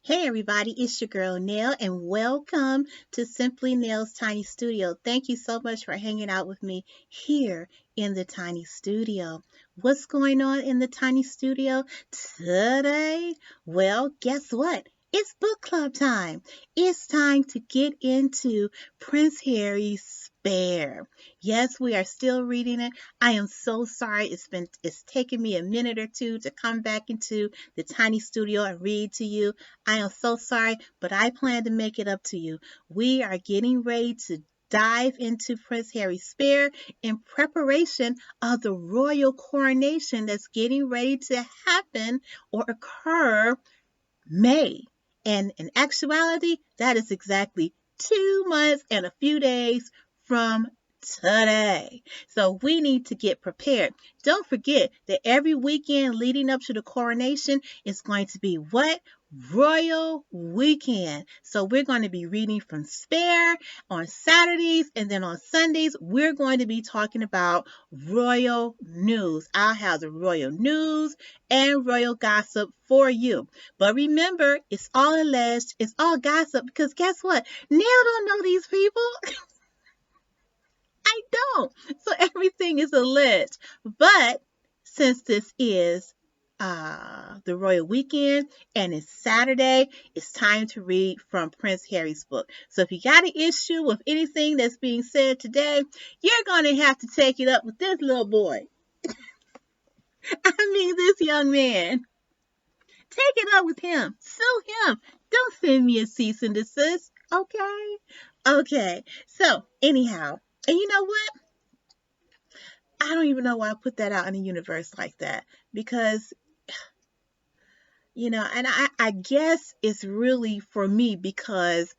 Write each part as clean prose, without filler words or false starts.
Hey everybody, it's your girl Nell and welcome to Simply Nell's Tiny Studio. Thank you so much for hanging out with me here in the Tiny Studio. What's going on in the Tiny Studio today? Well, guess what? It's book club time. It's time to get into Prince Harry's Spare. Yes, we are still reading it. I am so sorry it's taken me a minute or two to come back into the Tiny Studio and read to you. I am so sorry, but I plan to make it up to you. We are getting ready to dive into Prince Harry's Spare in preparation of the royal coronation that's getting ready to happen or occur May. And in actuality, that is exactly 2 months and a few days from today. So we need to get prepared. Don't forget that every weekend leading up to the coronation is going to be what? Royal Weekend. So we're going to be reading from Spare on Saturdays, and then on Sundays we're going to be talking about royal news. I'll have the royal news and royal gossip for you. But remember, it's all alleged, it's all gossip, because guess what? Neil don't know these people. I don't. So everything is alleged. But since this is the Royal Weekend and it's Saturday, it's time to read from Prince Harry's book. So if you got an issue with anything that's being said today, you're going to have to take it up with this little boy. I mean, this young man. Take it up with him. Sue him. Don't send me a cease and desist. Okay? Okay. So, anyhow, and you know what? I don't even know why I put that out in the universe like that. Because, and I guess it's really for me because,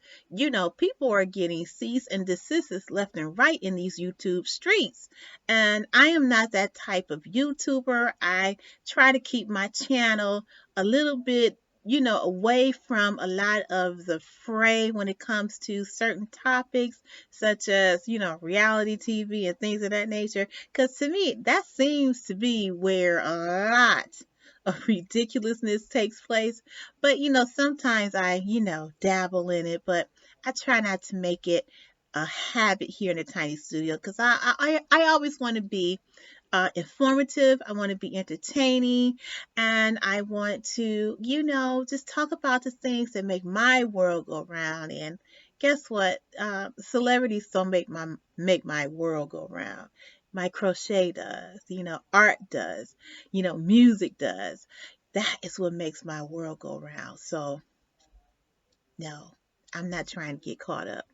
people are getting cease and desists left and right in these YouTube streets. And I am not that type of YouTuber. I try to keep my channel a little bit, away from a lot of the fray when it comes to certain topics, such as, reality TV and things of that nature. Because to me, that seems to be where a lot of ridiculousness takes place. But sometimes I, dabble in it, but I try not to make it a habit here in the tiny studio because I always want to be informative. I want to be entertaining, and I want to, just talk about the things that make my world go round. And guess what? Celebrities don't make my world go round. My crochet does, art does, music does. That is what makes my world go round. So, no, I'm not trying to get caught up.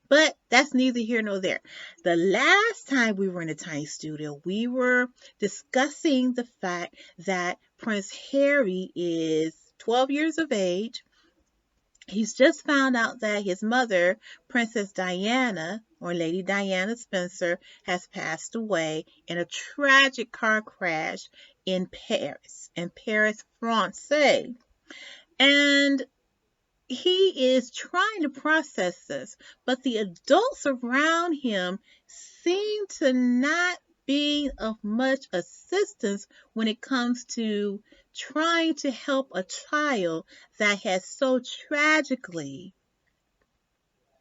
But that's neither here nor there. The last time we were in a tiny studio, we were discussing the fact that Prince Harry is 12 years of age. He's just found out that his mother, Princess Diana, or Lady Diana Spencer, has passed away in a tragic car crash in Paris, France. And he is trying to process this, but the adults around him seem to not be of much assistance when it comes to trying to help a child that has so tragically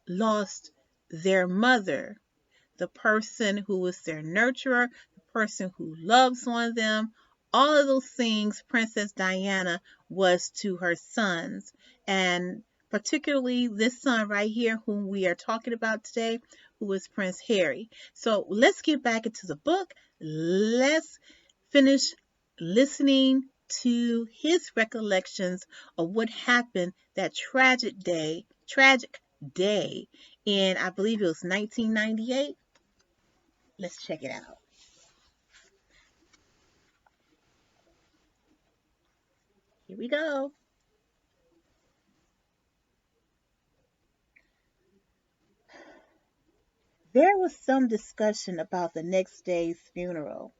lost their mother, the person who was their nurturer, the person who loves on them. All of those things Princess Diana was to her sons. And particularly this son right here, whom we are talking about today, who is Prince Harry. So let's get back into the book. Let's finish listening to his recollections of what happened that tragic day in, I believe it was 1998. Let's check it out. Here we go. There was some discussion about the next day's funeral.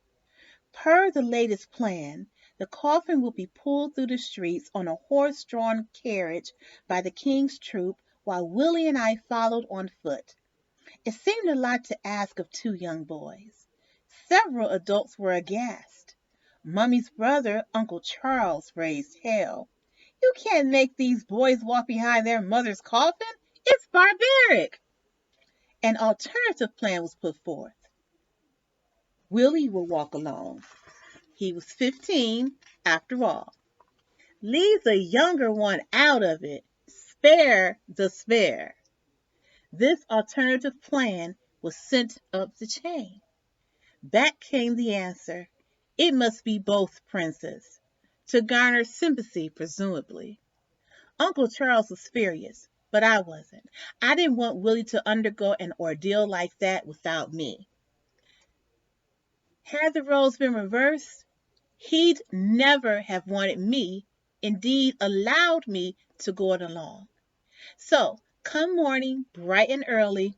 Per the latest plan, the coffin will be pulled through the streets on a horse-drawn carriage by the king's troop while Willie and I followed on foot. It seemed a lot to ask of two young boys. Several adults were aghast. Mummy's brother, Uncle Charles, raised hell. You can't make these boys walk behind their mother's coffin. It's barbaric. An alternative plan was put forth. Willie would walk alone. He was 15 after all. Leave the younger one out of it. Spare the spare. This alternative plan was sent up the chain. Back came the answer. It must be both, Princess. To garner sympathy, presumably. Uncle Charles was furious, but I wasn't. I didn't want Willie to undergo an ordeal like that without me. Had the roles been reversed, he'd never have wanted me, indeed allowed me to go it alone. So, come morning, bright and early,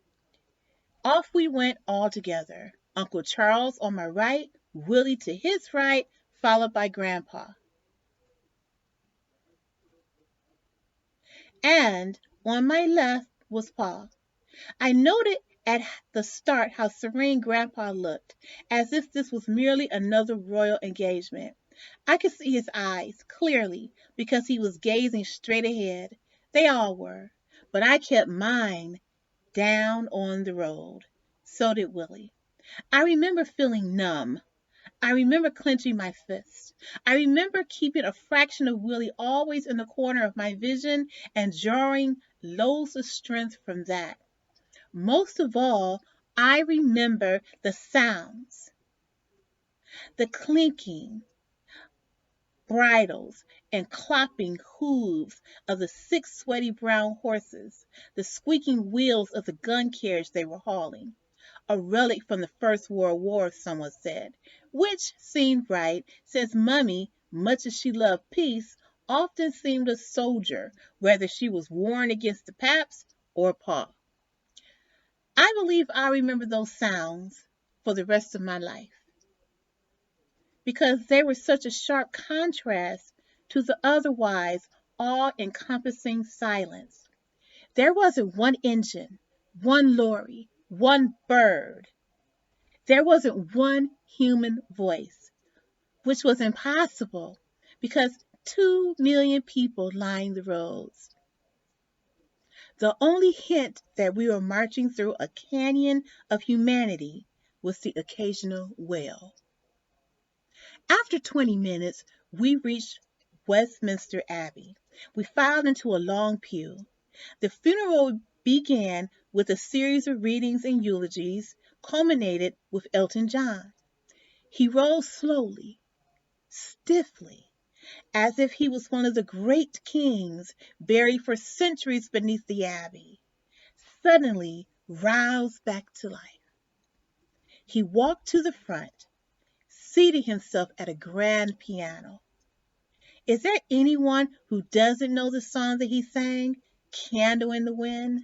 off we went all together. Uncle Charles on my right, Willie to his right, followed by Grandpa. And on my left was Pa. I noted at the start how serene Grandpa looked, as if this was merely another royal engagement. I could see his eyes clearly because he was gazing straight ahead. They all were. But I kept mine down on the road. So did Willie. I remember feeling numb. I remember clenching my fist. I remember keeping a fraction of Willie always in the corner of my vision and drawing loads of strength from that. Most of all, I remember the sounds, the clinking bridles and clopping hooves of the 6 sweaty brown horses, the squeaking wheels of the gun carriage they were hauling. A relic from the First World War, someone said, which seemed right, since Mummy, much as she loved peace, often seemed a soldier, whether she was warring against the Paps or Pa. I believe I remember those sounds for the rest of my life because they were such a sharp contrast to the otherwise all-encompassing silence. There wasn't one engine, one lorry, one bird. There wasn't one human voice, which was impossible because 2 million people lined the roads. The only hint that we were marching through a canyon of humanity was the occasional wail. After 20 minutes, we reached Westminster Abbey. We filed into a long pew. The funeral began with a series of readings and eulogies, culminated with Elton John. He rose slowly, stiffly, as if he was one of the great kings buried for centuries beneath the abbey, suddenly roused back to life. He walked to the front, seated himself at a grand piano. Is there anyone who doesn't know the song that he sang, Candle in the Wind,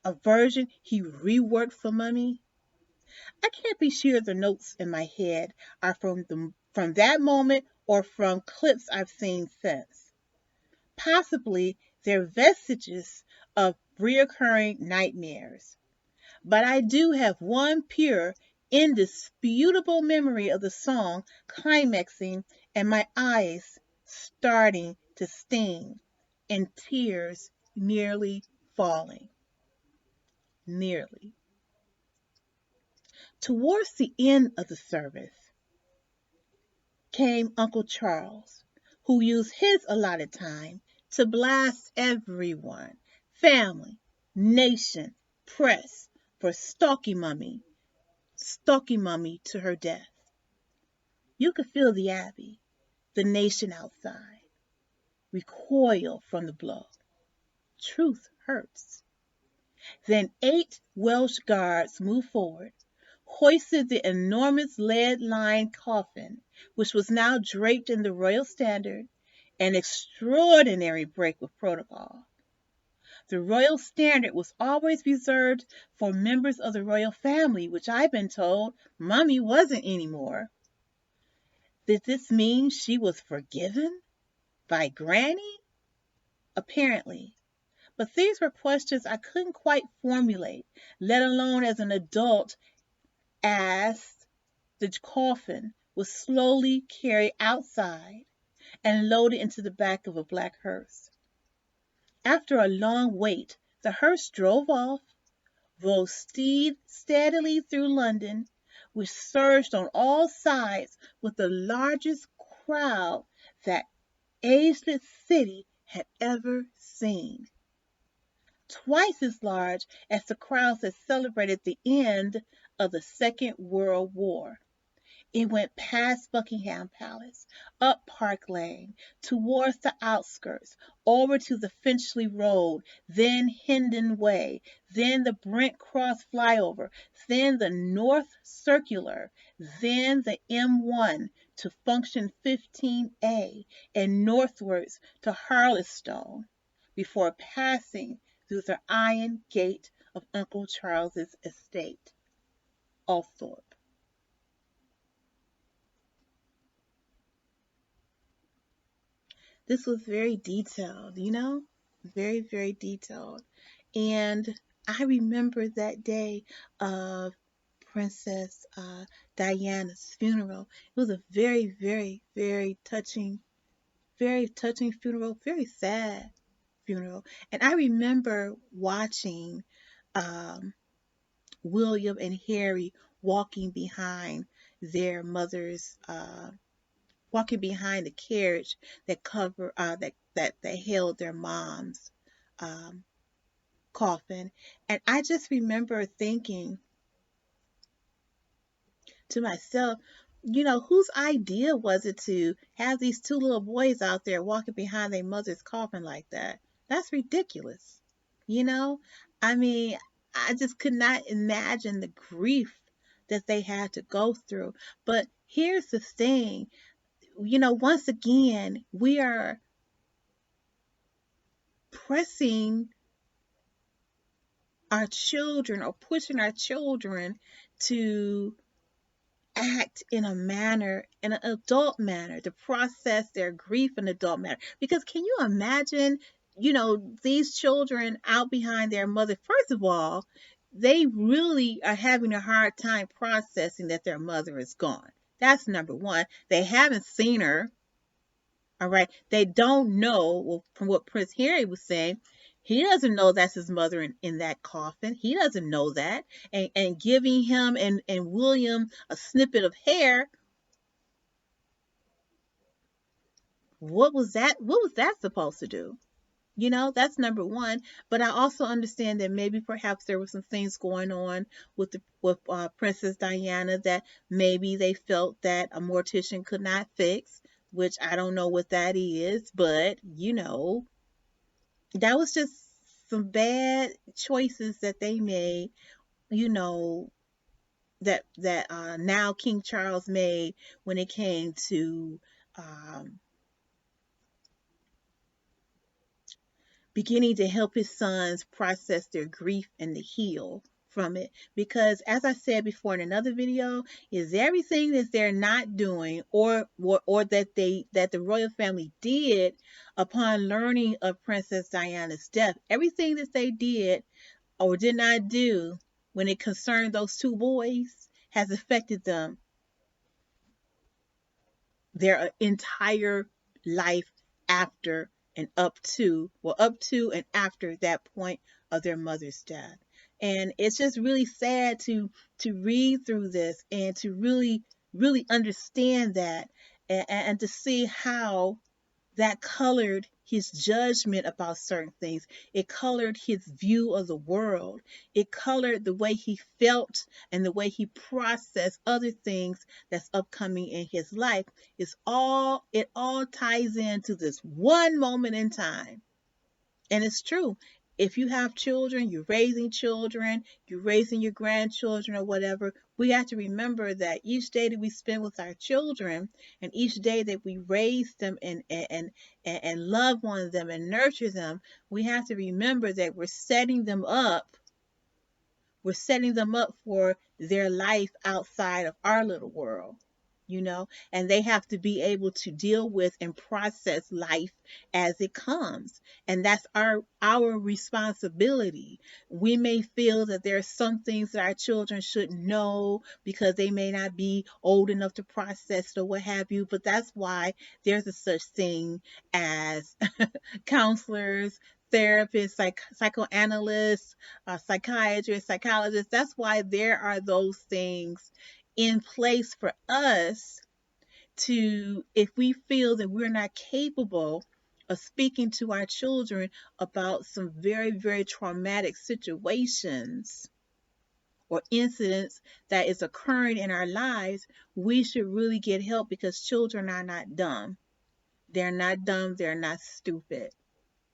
a version he reworked for Mummy? I can't be sure the notes in my head are from that moment or from clips I've seen since. Possibly they're vestiges of reoccurring nightmares. But I do have one pure, indisputable memory of the song climaxing and my eyes starting to sting and tears nearly falling. Nearly. Towards the end of the service came Uncle Charles, who used his allotted time to blast everyone, family, nation, press, for stalking Mummy to her death. You could feel the Abbey, the nation outside, recoil from the blow. Truth hurts. Then 8 Welsh guards moved forward, hoisted the enormous lead-lined coffin, which was now draped in the royal standard, an extraordinary break with protocol. The royal standard was always reserved for members of the royal family, which I've been told Mummy wasn't anymore. Did this mean she was forgiven by Granny? Apparently. But these were questions I couldn't quite formulate, let alone as an adult, as the coffin was slowly carried outside. and loaded into the back of a black hearse. After a long wait, the hearse drove off, rode steadily through London, which surged on all sides with the largest crowd that ageless city had ever seen. Twice as large as the crowds that celebrated the end of the Second World War. It went past Buckingham Palace, up Park Lane, towards the outskirts, over to the Finchley Road, then Hendon Way, then the Brent Cross flyover, then the North Circular, then the M1 to Function 15A, and northwards to Harlestone, before passing through the iron gate of Uncle Charles's estate, Althorpe. This was very detailed, very, very detailed. And I remember that day of Princess Diana's funeral. It was a very, very, very touching funeral, very sad funeral. And I remember watching um, William and Harry walking behind their mother's walking behind the carriage that that held their mom's um, coffin, and I just remember thinking to myself, whose idea was it to have these two little boys out there walking behind their mother's coffin like that? That's ridiculous. You know, I mean, I just could not imagine the grief that they had to go through. But here's the thing, once again, we are pressing our children or pushing our children to act in a manner, in an adult manner, to process their grief in an adult manner. Because can you imagine, these children out behind their mother? First of all, they really are having a hard time processing that their mother is gone. That's number one. They haven't seen her. All right. They don't know, well, from what Prince Harry was saying, he doesn't know that's his mother in that coffin. He doesn't know that. And giving him and William a snippet of hair, what was that? What was that supposed to do? That's number one. But I also understand that maybe perhaps there were some things going on with Princess Diana that maybe they felt that a mortician could not fix, which I don't know what that is, but that was just some bad choices that they made, you know, that now King Charles made when it came to um, beginning to help his sons process their grief and to heal from it. Because as I said before in another video, is everything that they're not doing or that the royal family did upon learning of Princess Diana's death, everything that they did or did not do when it concerned those two boys has affected them their entire life after and up to and after that point of their mother's death. And it's just really sad to read through this and to really understand that, and to see how that colored his judgment about certain things. It colored his view of the world. It colored the way he felt and the way he processed other things that's upcoming in his life. It all ties into this one moment in time. And it's true. If you have children, you're raising your grandchildren or whatever, we have to remember that each day that we spend with our children and each day that we raise them and love on them and nurture them, we have to remember that we're setting them up. We're setting them up for their life outside of our little world. and they have to be able to deal with and process life as it comes. And that's our responsibility. We may feel that there are some things that our children shouldn't know because they may not be old enough to process it or what have you, but that's why there's a such thing as counselors, therapists, psychoanalysts, psychiatrists, psychologists. That's why there are those things in place for us to, if we feel that we're not capable of speaking to our children about some very, very traumatic situations or incidents that is occurring in our lives, we should really get help because children are not dumb. They're not dumb. They're not stupid.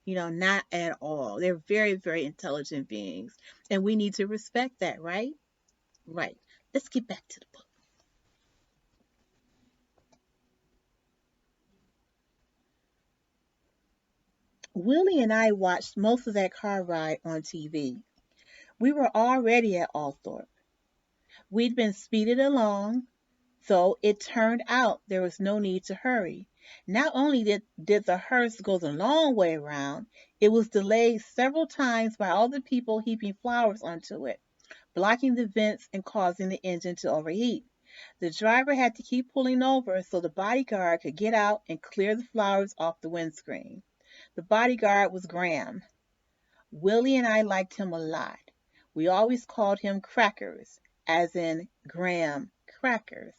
Not at all. They're very, very intelligent beings. And we need to respect that, right? Right. Let's get back to the book. Willie and I watched most of that car ride on TV. We were already at Althorpe. We'd been speeded along, so it turned out there was no need to hurry. Not only did the hearse go the long way around, it was delayed several times by all the people heaping flowers onto it, blocking the vents and causing the engine to overheat. The driver had to keep pulling over so the bodyguard could get out and clear the flowers off the windscreen. The bodyguard was Graham. Willie and I liked him a lot. We always called him Crackers, as in Graham Crackers.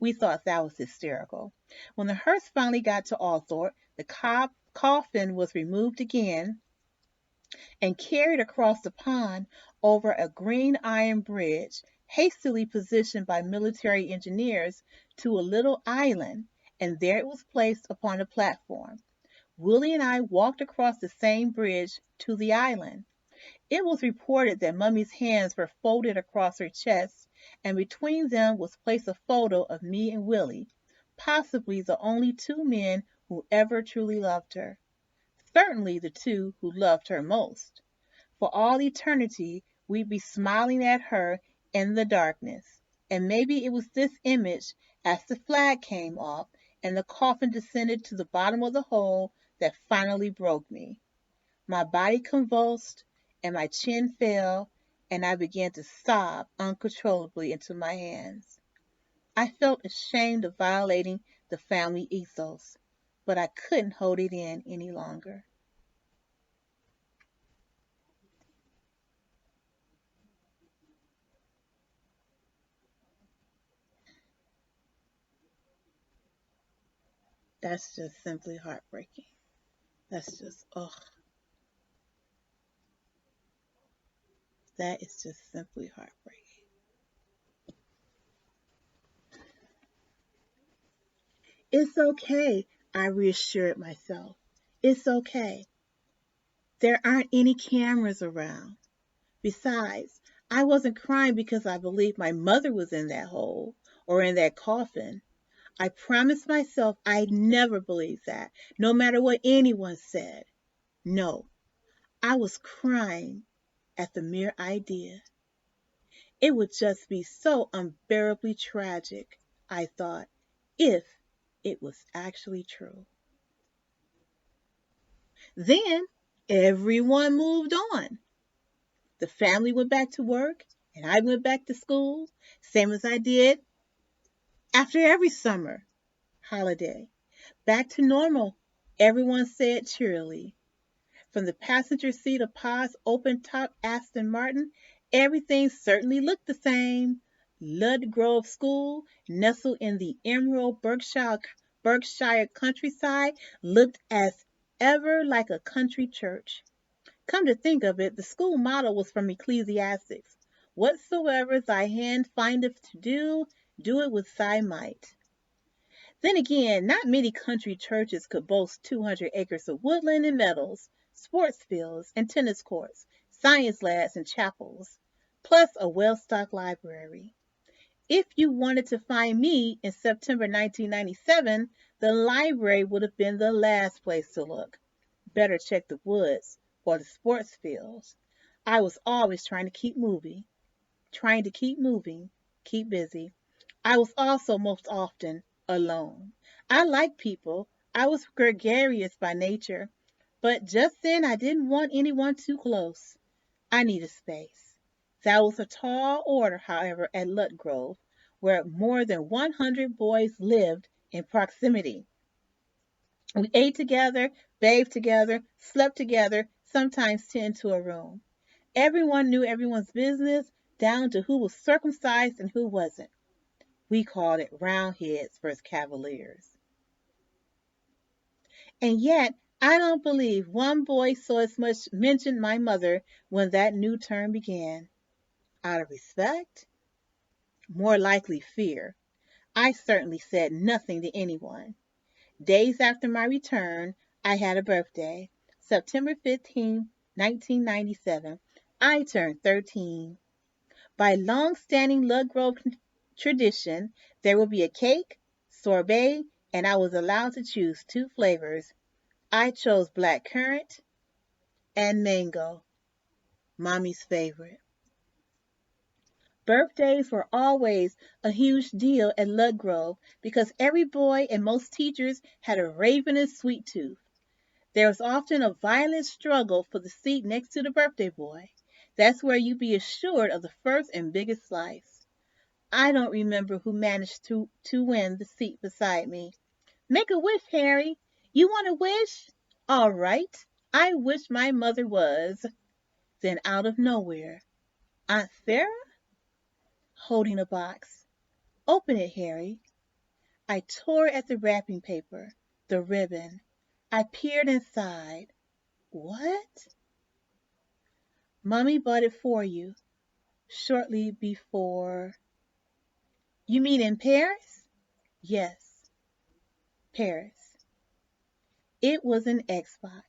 We thought that was hysterical. When the hearse finally got to Althorpe, the coffin was removed again and carried across the pond over a green iron bridge, hastily positioned by military engineers to a little island, and there it was placed upon a platform. Willie and I walked across the same bridge to the island. It was reported that Mummy's hands were folded across her chest, and between them was placed a photo of me and Willie, possibly the only two men who ever truly loved her. Certainly the two who loved her most. For all eternity we'd be smiling at her in the darkness. And maybe it was this image, as the flag came off and the coffin descended to the bottom of the hole, that finally broke me. My body convulsed, and my chin fell, and I began to sob uncontrollably into my hands. I felt ashamed of violating the family ethos, but I couldn't hold it in any longer. That's just simply heartbreaking. That's just, oh, that is just simply heartbreaking. It's okay, I reassured myself. It's okay. There aren't any cameras around. Besides, I wasn't crying because I believed my mother was in that hole or in that coffin. I promised myself I'd never believe that, no matter what anyone said. No, I was crying at the mere idea. It would just be so unbearably tragic, I thought, if it was actually true. Then everyone moved on. The family went back to work, and I went back to school, same as I did after every summer holiday. Back to normal, everyone said cheerily. From the passenger seat of Pa's open top Aston Martin, everything certainly looked the same. Lud Grove School, nestled in the emerald Berkshire countryside, looked as ever like a country church. Come to think of it, the school motto was from Ecclesiastes: "Whatsoever thy hand findeth to do, do it with thy might." Then again, not many country churches could boast 200 acres of woodland and meadows, sports fields and tennis courts, science labs and chapels, plus a well-stocked library. If you wanted to find me in September 1997, the library would have been the last place to look. Better check the woods or the sports fields. I was always trying to keep moving, keep busy. I was also most often alone. I liked people. I was gregarious by nature, but just then I didn't want anyone too close. I needed space. That was a tall order, however, at Lutgrove, where more than 100 boys lived in proximity. We ate together, bathed together, slept together, sometimes 10 to a room. Everyone knew everyone's business, down to who was circumcised and who wasn't. We called it Roundheads versus Cavaliers. And yet, I don't believe one boy so as much mentioned my mother when that new term began. Out of respect? More likely fear. I certainly said nothing to anyone. Days after my return, I had a birthday. September 15, 1997. I turned 13. By long-standing Ludgrove tradition, there would be a cake, sorbet, and I was allowed to choose two flavors. I chose black currant and mango, Mommy's favorite. Birthdays were always a huge deal at Ludgrove because every boy and most teachers had a ravenous sweet tooth. There was often a violent struggle for the seat next to the birthday boy. That's where you'd be assured of the first and biggest slice. I don't remember who managed to win the seat beside me. Make a wish, Harry. You want a wish? All right. I wish my mother was. Then out of nowhere, Aunt Sarah holding a box. Open it, Harry. I tore at the wrapping paper, the ribbon. I peered inside. What? Mummy bought it for you shortly before. You mean in Paris? Yes, Paris. It was an Xbox.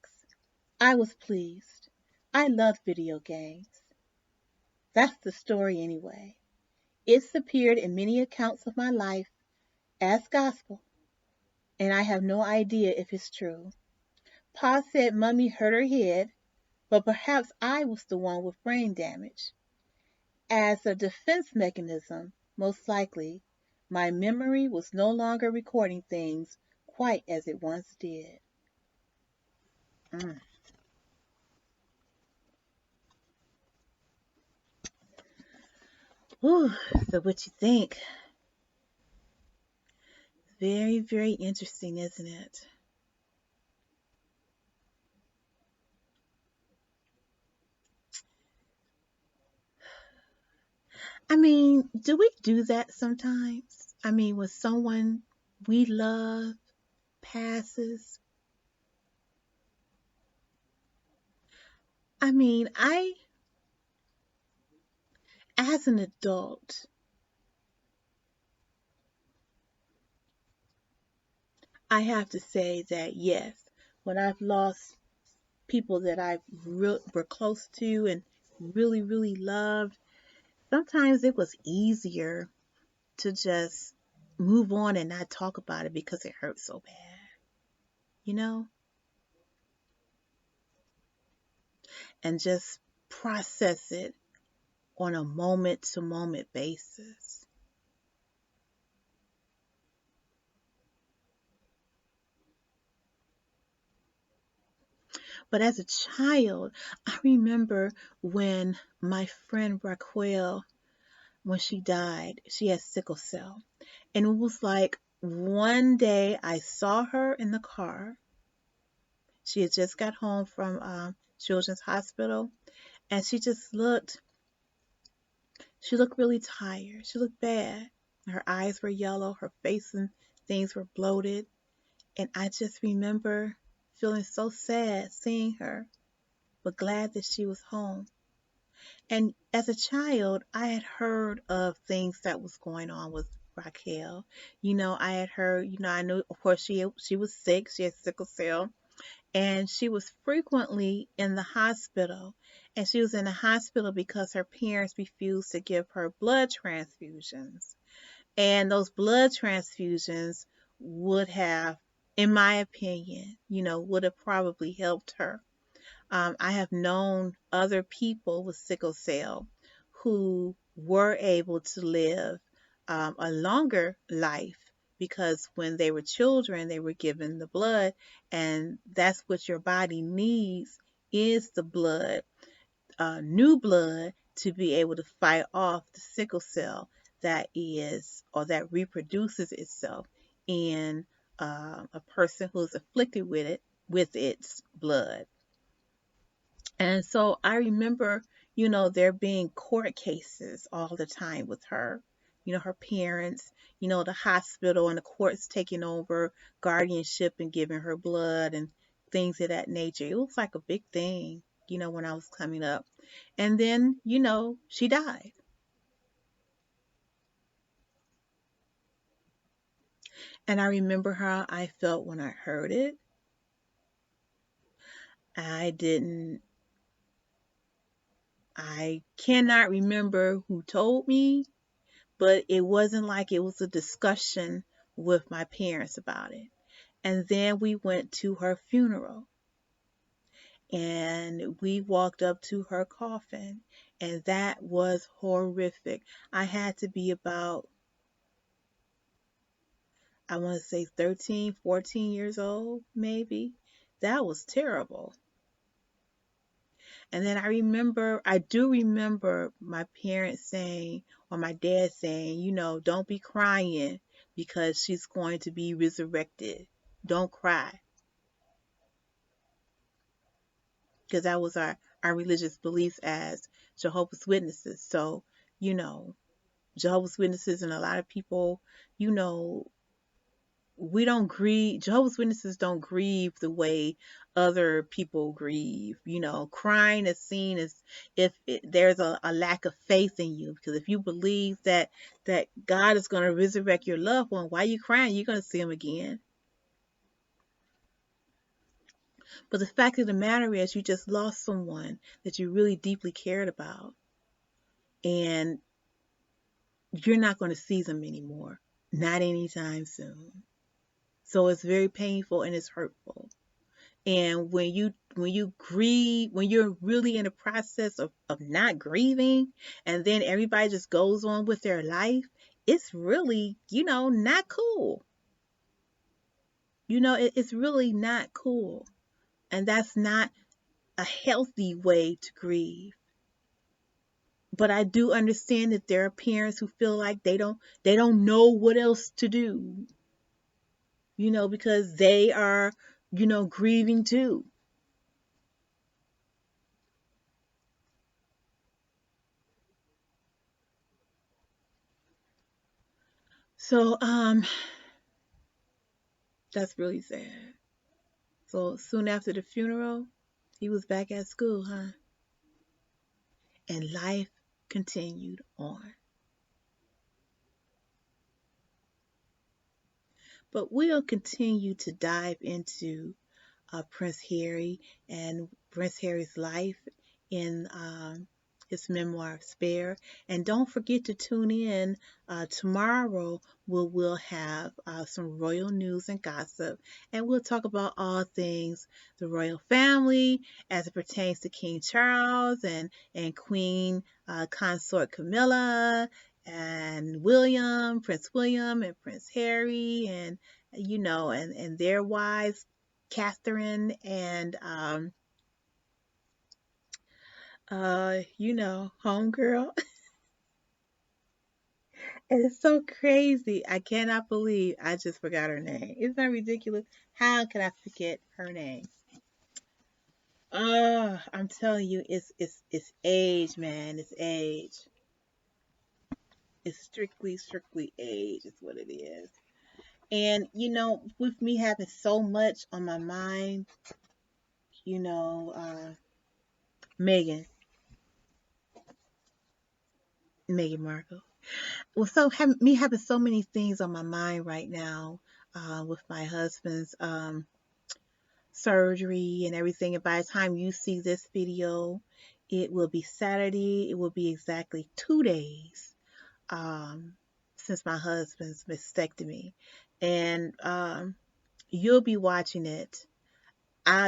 I was pleased. I love video games. That's the story anyway. It's appeared in many accounts of my life as gospel, and I have no idea if it's true. Pa said Mummy hurt her head, but perhaps I was the one with brain damage. As a defense mechanism, most likely, my memory was no longer recording things quite as it once did. Mm. Whew. So what you think? Very, very interesting, isn't it? I mean, do we do that sometimes? I mean, when someone we love passes, I mean, as an adult, I have to say that yes, when I've lost people that were close to and really, really loved, sometimes it was easier to just move on and not talk about it because it hurt so bad, you know, and just process it on a moment to moment basis. But as a child, I remember when my friend Raquel, when she died, she had sickle cell. And it was like one day I saw her in the car. She had just got home from Children's Hospital, and she looked really tired. She looked bad. Her eyes were yellow, her face and things were bloated. And I just remember feeling so sad seeing her, but glad that she was home. And as a child, I had heard of things that was going on with Raquel. I had heard, I knew, of course, she was sick. She had sickle cell, and she was frequently in the hospital. And she was in the hospital because her parents refused to give her blood transfusions. And those blood transfusions would have, in my opinion, would have probably helped her. I have known other people with sickle cell who were able to live a longer life because when they were children, they were given the blood, and that's what your body needs is the blood, new blood, to be able to fight off the sickle cell that is or that reproduces itself in a person who's afflicted with its blood. And so I remember, there being court cases all the time with her. Her parents, the hospital and the courts taking over guardianship and giving her blood and things of that nature. It was like a big thing, when I was coming up. And then, she died. And I remember how I felt when I heard it. I didn't, I cannot remember who told me, but it wasn't like it was a discussion with my parents about it. And then we went to her funeral and we walked up to her coffin, and that was horrific. I had to be about, I want to say 13, 14 years old, maybe. That was terrible. And then I do remember my parents saying, or my dad saying, don't be crying because she's going to be resurrected. Don't cry. Because that was our religious beliefs as Jehovah's Witnesses. So, you know, Jehovah's Witnesses and a lot of people, you know, we don't grieve, Jehovah's Witnesses don't grieve the way other people grieve. Crying is seen as if there's a lack of faith in you, because if you believe that God is going to resurrect your loved one, why are you crying? You're going to see him again. But the fact of the matter is, you just lost someone that you really deeply cared about, and you're not going to see them anymore, not anytime soon. So it's very painful and it's hurtful. And when you grieve, when you're really in the process of not grieving, and then everybody just goes on with their life, it's really, not cool. It's really not cool. And that's not a healthy way to grieve. But I do understand that there are parents who feel like they don't know what else to do, because they are, grieving too. So, that's really sad. So soon after the funeral, he was back at school, huh? And life continued on. But we'll continue to dive into Prince Harry and Prince Harry's life in his memoir, Spare. And don't forget to tune in tomorrow. We'll have some royal news and gossip, and we'll talk about all things the royal family as it pertains to King Charles and Queen Consort Camilla and Prince William and Prince Harry, and and their wives, Catherine and homegirl. And it's so crazy. I cannot believe I just forgot her name. Isn't that ridiculous? How can I forget her name? Oh, I'm telling you, it's age, man. It's age. It's strictly age is what it is. And with me having so much on my mind, you know, uh, Megan, Meghan Markle. Well, me having so many things on my mind right now, with my husband's surgery and everything. And by the time you see this video, it will be Saturday. It will be exactly 2 days since my husband's mastectomy, and you'll be watching it.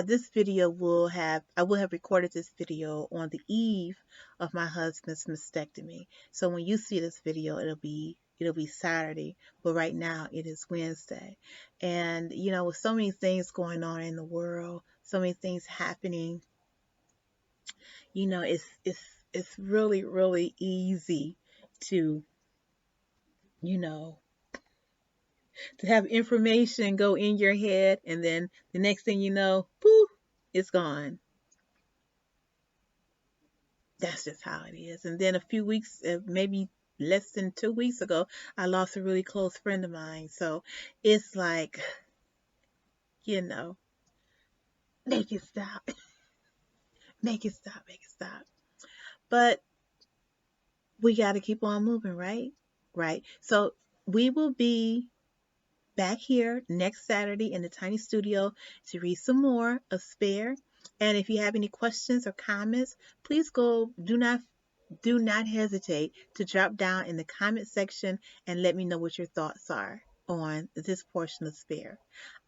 This video I will have recorded this video on the eve of my husband's mastectomy. So when you see this video, it'll be Saturday. But right now it is Wednesday. And, with so many things going on in the world, so many things happening, it's really, really easy to, you know, to have information go in your head, and then the next thing you know, poof, it's gone. That's just how it is. And then a few weeks, maybe less than 2 weeks ago, I lost a really close friend of mine. So it's like, you know, make it stop, make it stop, make it stop. But we got to keep on moving, right? Right. So we will be back here next Saturday in the tiny studio to read some more of Spare. And if you have any questions or comments, please do not hesitate to drop down in the comment section and let me know what your thoughts are on this portion of Spare.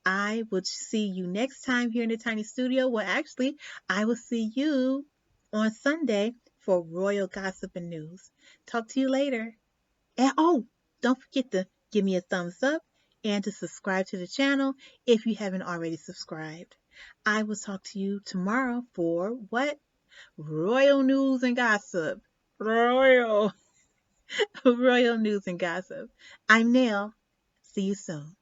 I will see you next time here in the tiny studio. Well, actually, I will see you on Sunday for Royal Gossip and News. Talk to you later. And oh, don't forget to give me a thumbs up and to subscribe to the channel if you haven't already subscribed. I will talk to you tomorrow for what? Royal news and gossip. Royal, royal news and gossip. I'm Nell. See you soon.